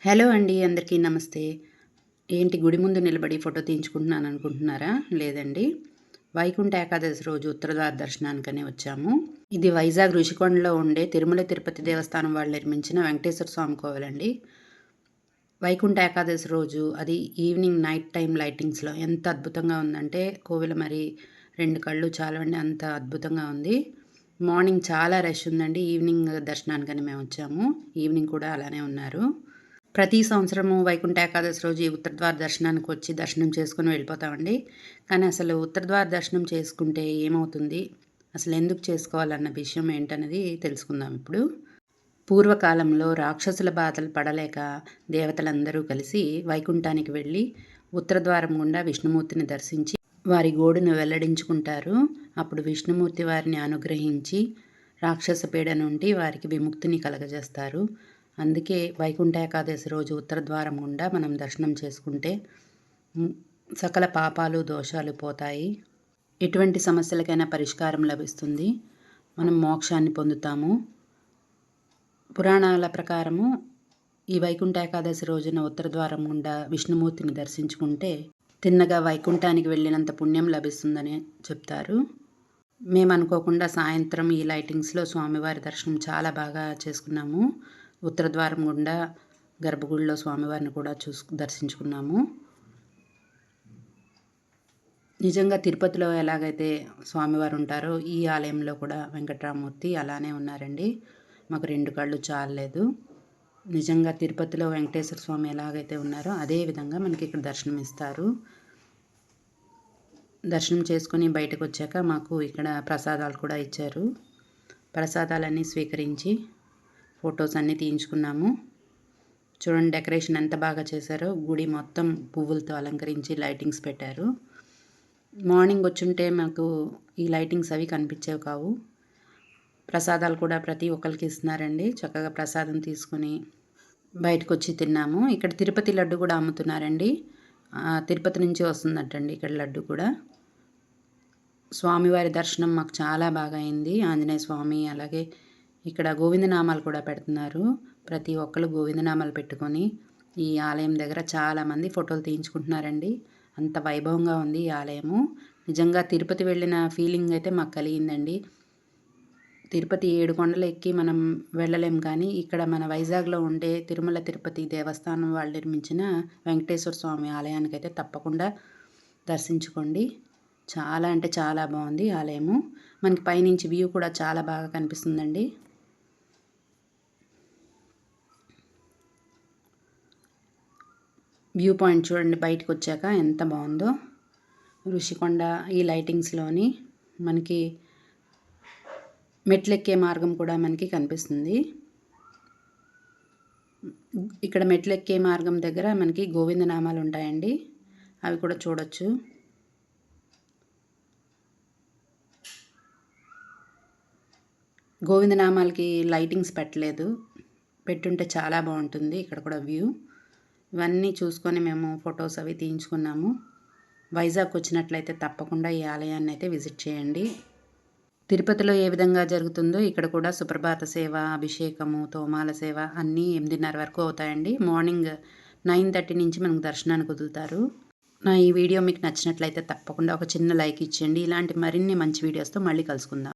Hello అండి, అందరికీ నమస్తే. ఏంటి గుడి ముందు నిలబడి ఫోటో తీయించుకుంటున్నాను అనుకుంటున్నారా? లేదండి. వైకుంఠ ఏకాదశి రోజు ఉత్తరద్వార దర్శనానికనే వచ్చాము. ఇది వైజాగ్ ఋషికొండలో ఉండే తిరుమల తిరుపతి దేవస్థానం వాళ్ళు నిర్మించిన వెంకటేశ్వర స్వామి కోవిలండి. వైకుంఠ ఏకాదశి రోజు అది ఈవినింగ్ నైట్ టైం లైటింగ్స్లో ఎంత అద్భుతంగా ఉందంటే కోవిల మరి 2 కళ్ళు చాలవండి, అంత అద్భుతంగా ఉంది. మార్నింగ్ చాలా రష్ ఉందండి. ఈవినింగ్ దర్శనానికని మేము వచ్చాము. ఈవినింగ్ కూడా అలానే ఉన్నారు. ప్రతి సంవత్సరము వైకుంఠ ఏకాదశి రోజు ఈ ఉత్తరద్వార దర్శనానికి వచ్చి దర్శనం చేసుకొని వెళ్ళిపోతామండి. కానీ అసలు ఉత్తరద్వార దర్శనం చేసుకుంటే ఏమవుతుంది, అసలు ఎందుకు చేసుకోవాలన్న విషయం ఏంటనేది తెలుసుకుందాం ఇప్పుడు. పూర్వకాలంలో రాక్షసుల బాధలు పడలేక దేవతలందరూ కలిసి వైకుంఠానికి వెళ్ళి ఉత్తరద్వారం గుండా విష్ణుమూర్తిని దర్శించి వారి గోడును వెల్లడించుకుంటారు. అప్పుడు విష్ణుమూర్తి వారిని అనుగ్రహించి రాక్షస పీడ నుండి వారికి విముక్తిని కలగజేస్తారు. అందుకే వైకుంఠ ఏకాదశి రోజు ఉత్తరద్వారం గుండా మనం దర్శనం చేసుకుంటే సకల పాపాలు దోషాలు పోతాయి. ఎటువంటి సమస్యలకైనా పరిష్కారం లభిస్తుంది. మనం మోక్షాన్ని పొందుతాము. పురాణాల ప్రకారము ఈ వైకుంఠ ఏకాదశి రోజున ఉత్తరద్వారం గుండా విష్ణుమూర్తిని దర్శించుకుంటే తిన్నగా వైకుంఠానికి వెళ్ళినంత పుణ్యం లభిస్తుందని చెప్తారు. మేము అనుకోకుండా సాయంత్రం ఈ లైటింగ్స్లో స్వామివారి దర్శనం చాలా బాగా చేసుకున్నాము. ఉత్తరద్వారం గుండా గర్భగుడిలో స్వామివారిని కూడా దర్శించుకున్నాము. నిజంగా తిరుపతిలో ఎలాగైతే స్వామివారు ఉంటారో ఈ ఆలయంలో కూడా వెంకటరామమూర్తి అలానే ఉన్నారండి. మాకు 2 కళ్ళు చాలలేదు. నిజంగా తిరుపతిలో వెంకటేశ్వర స్వామి ఎలాగైతే ఉన్నారో అదే విధంగా మనకి ఇక్కడ దర్శనం ఇస్తారు. దర్శనం చేసుకుని బయటకు వచ్చాక మాకు ఇక్కడ ప్రసాదాలు కూడా ఇచ్చారు. ప్రసాదాలన్నీ స్వీకరించి ఫొటోస్ అన్నీ తీయించుకున్నాము. చూడండి డెకరేషన్ ఎంత బాగా చేశారో. గుడి మొత్తం పువ్వులతో అలంకరించి లైటింగ్స్ పెట్టారు. మార్నింగ్ వచ్చుంటే మాకు ఈ లైటింగ్స్ అవి కనిపించేవి కావు. ప్రసాదాలు కూడా ప్రతి ఒక్కరికి ఇస్తున్నారండి. చక్కగా ప్రసాదం తీసుకుని బయటకు వచ్చి తిన్నాము. ఇక్కడ తిరుపతి లడ్డు కూడా అమ్ముతున్నారండి. తిరుపతి నుంచి వస్తుందటండి ఇక్కడ లడ్డు కూడా. స్వామివారి దర్శనం మాకు చాలా బాగా అయింది. ఆంజనేయ స్వామి అలాగే ఇక్కడ గోవిందనామాలు కూడా పెడుతున్నారు. ప్రతి ఒక్కరు గోవిందనామాలు పెట్టుకొని ఈ ఆలయం దగ్గర చాలామంది ఫోటోలు తీయించుకుంటున్నారండి. అంత వైభవంగా ఉంది ఈ ఆలయము. నిజంగా తిరుపతి వెళ్ళిన ఫీలింగ్ అయితే మాకు కలిగిందండి. తిరుపతి 7 కొండలు ఎక్కి మనం వెళ్ళలేం, కానీ ఇక్కడ మన వైజాగ్లో ఉండే తిరుమల తిరుపతి దేవస్థానం వాళ్ళు నిర్మించిన వెంకటేశ్వర స్వామి ఆలయానికి అయితే తప్పకుండా దర్శించుకోండి. చాలా అంటే చాలా బాగుంది ఆలయము. మనకి పైనుంచి వ్యూ కూడా చాలా బాగా కనిపిస్తుందండి. వ్యూ పాయింట్ చూడండి బయటకు వచ్చాక ఎంత బాగుందో. ఋషికొండ ఈ లైటింగ్స్లోని మనకి మెట్లెక్కే మార్గం కూడా మనకి కనిపిస్తుంది. ఇక్కడ మెట్లెక్కే మార్గం దగ్గర మనకి గోవిందనామాలు ఉంటాయండి, అవి కూడా చూడొచ్చు. గోవిందనామాలకి లైటింగ్స్ పెట్టలేదు, పెట్టుంటే చాలా బాగుంటుంది. ఇక్కడ కూడా వ్యూ ఇవన్నీ చూసుకొని మేము ఫొటోస్ అవి తీయించుకున్నాము. వైజాగ్ వచ్చినట్లయితే తప్పకుండా ఈ ఆలయాన్ని అయితే విజిట్ చేయండి. తిరుపతిలో ఏ విధంగా జరుగుతుందో ఇక్కడ కూడా సుప్రభాత సేవ, అభిషేకము, తోమాల సేవ అన్నీ 8:30 వరకు అవుతాయండి. మార్నింగ్ 9:30 నుంచి మనకు దర్శనానికి వదులుతారు. నా ఈ వీడియో మీకు నచ్చినట్లయితే తప్పకుండా ఒక చిన్న లైక్ ఇచ్చేయండి. ఇలాంటి మరిన్ని మంచి వీడియోస్తో మళ్ళీ కలుసుకుందాం.